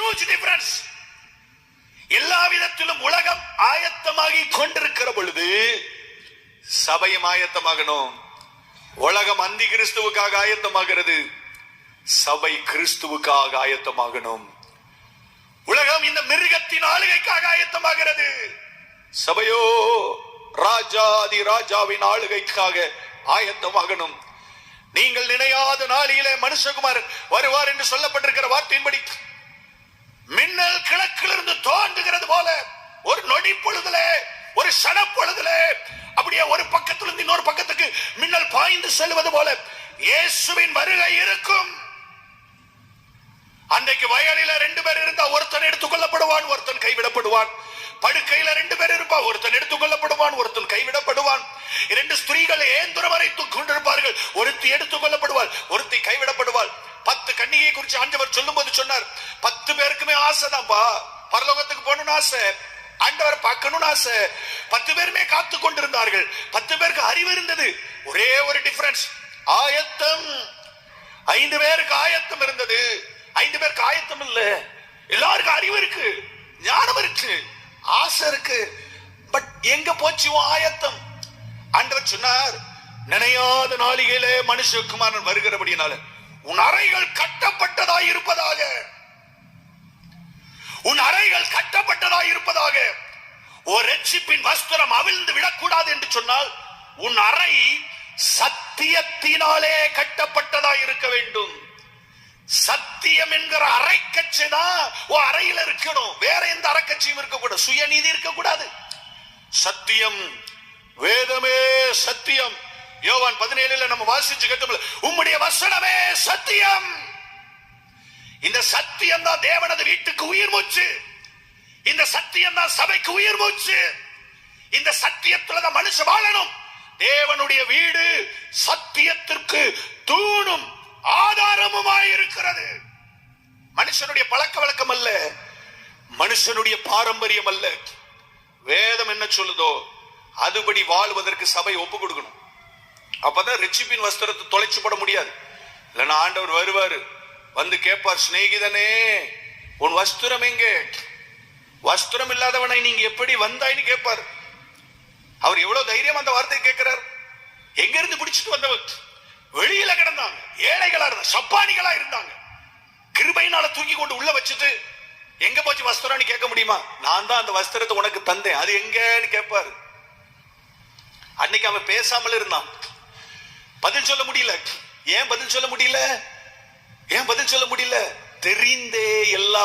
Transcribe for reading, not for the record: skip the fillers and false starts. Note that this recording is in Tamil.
Huge difference. எல்லா விதத்திலும் உலகம் ஆயத்தமாகி கொண்டிருக்கிற பொழுது சபையும் ஆயத்தமாகணும். உலகம் அந்தி கிறிஸ்துவுக்காக ஆயத்தமாகிறது, சபை கிறிஸ்துவுக்காக ஆயத்தமாகணும். உலகம் இந்த மிருகத்தின் ஆளுகைக்காக ஆயத்தமாகிறது, சபையோ ராஜாதி ராஜாவின் ஆளுகைக்காக ஆயத்தமாகணும். நீங்கள் நினையாத நாளிலே மனுஷகுமாரன் வருவார் என்று சொல்லப்பட்டிருக்கிற வார்த்தையின்படி மின்னல் கிழக்கிலிருந்து தோன்றுகிறது போல ஒரு நொடி பொழுதிலே, ஒரு சன பொழுதிலே அப்படியே ஒரு பக்கத்திலிருந்து இன்னொரு பக்கத்துக்கு மின்னல் பாய்ந்து செல்வது போல இயேசுவின் வருகை இருக்கும். அன்றைக்கு வயலில 2 பேர் இருந்தா ஒருத்தன் எடுத்துக் கொள்ளப்படுவான், ஒருத்தன் கைவிடப்படுவான். படுக்கையில 2 பேர் இருப்பா, ஒருத்தன் எடுத்துக் கொள்ளப்படுவான், ஒருத்தன் கைவிடப்படுவான். 2 ஸ்திரீகள் ஏந்துரம் வரைத்துக் கொண்டிருப்பார்கள், ஒருத்தி எடுத்துக் கொள்ளப்படுவாள், ஒருத்தி கைவிடப்படுவாள். 10 கன்னிகை குறித்து ஆண்டவர் சொல்லும் போது சொன்னார், 10 பேருக்குமே ஆசைதான்பா, பரலோகத்துக்கு போகணும்னு ஆசை, ஆண்டவர் பார்க்கணும்னு ஆசை. 10 பேருமே காத்து கொண்டிருந்தார்கள். 10 பேருக்கு அறிவு இருந்தது. ஒரே ஒரு டிஃபரன்ஸ், ஆயத்தம். 5 பேருக்கு ஆயத்தம் இருந்தது, 5 பேருக்கு ஆயத்தம் இல்ல. எல்லாருக்கும் அறிவு இருக்கு, ஞானம் இருக்கு, ஆசை இருக்கு. பட் எங்க போச்சு ஆயத்தம்? ஆண்டவர் சொன்னார், நினையாத நாளிகையிலே மனுஷகுமாரன் வருகிறபடினால உன் அறைகள் கட்டப்பட்டதாய் இருப்பதாக, உன் அறைகள் கட்டப்பட்டதாய் இருப்பதாக. ஒரு ரட்சிப்பின் வஸ்திரம் அவிழ்ந்து விடக்கூடாது என்று சொன்னால் உன் அறை சத்தியத்தினாலே கட்டப்பட்டதாய் இருக்க வேண்டும். சத்தியம் என்கிற அரைக்கட்சி தான் உன் அறையில் இருக்கணும், வேற எந்த அரைக்கட்சியும் இருக்கக்கூடாது, சுயநீதி இருக்கக்கூடாது. சத்தியம், வேதமே சத்தியம். யோவான் 17 நம்ம வாசிச்சு கேட்டோம்ல, உம்முடைய வசனமே சத்தியம். இந்த சத்தியம் தான் தேவனது வீட்டுக்கு உயிர் மூச்சு, இந்த சத்தியம் தான் சபைக்கு உயிர் மூச்சு. இந்த சத்தியத்துல தான் மனுஷன் வாழணும். தேவனுடைய வீடு சத்தியத்திற்கு தூணும் ஆதாரமுமாய் இருக்கிறது. மனுஷனுடைய பழக்க வழக்கம் அல்ல, மனுஷனுடைய பாரம்பரியம் அல்ல. வேதம் என்ன சொல்லுதோ அதுபடி வாழ்வதற்கு சபை ஒப்பு கொடுக்கணும். அப்பதான் ரட்சிப்பின் வஸ்திரத்தை தொலைச்சு போட முடியாது. இல்லைன்னா ஆண்டவர் வருவாரு, வந்து கேட்பார், சிநேகிதனே உன் வஸ்திரம் எங்கே? வஸ்திரம் இல்லாதவனை நீங்க எப்படி வந்தாய்னு கேட்பார். அவர் எவ்வளவு தைரியம் அந்த வார்த்தையை கேட்கிறார். எங்க இருந்து பிடிச்சிட்டு வந்தவர்? வெளியில கிடந்தாங்க, ஏழைகளா இருந்தாங்க, சப்பானிகளா இருந்தாங்க. கிருபையினால தூக்கி கொண்டு உள்ள வச்சுட்டு எங்க போச்சு வஸ்திரம்னு கேட்க முடியுமா? நான் தான் அந்த வஸ்திரத்தை உனக்கு தந்தேன், அது எங்கன்னு கேட்பாரு. அன்னைக்கு அவன் பேசாமல் இருந்தான், பதில் சொல்ல முடியல. ஏன் பதில் சொல்ல முடியல? ஏன் பதில் சொல்ல முடியல? தெரிந்தே எல்லா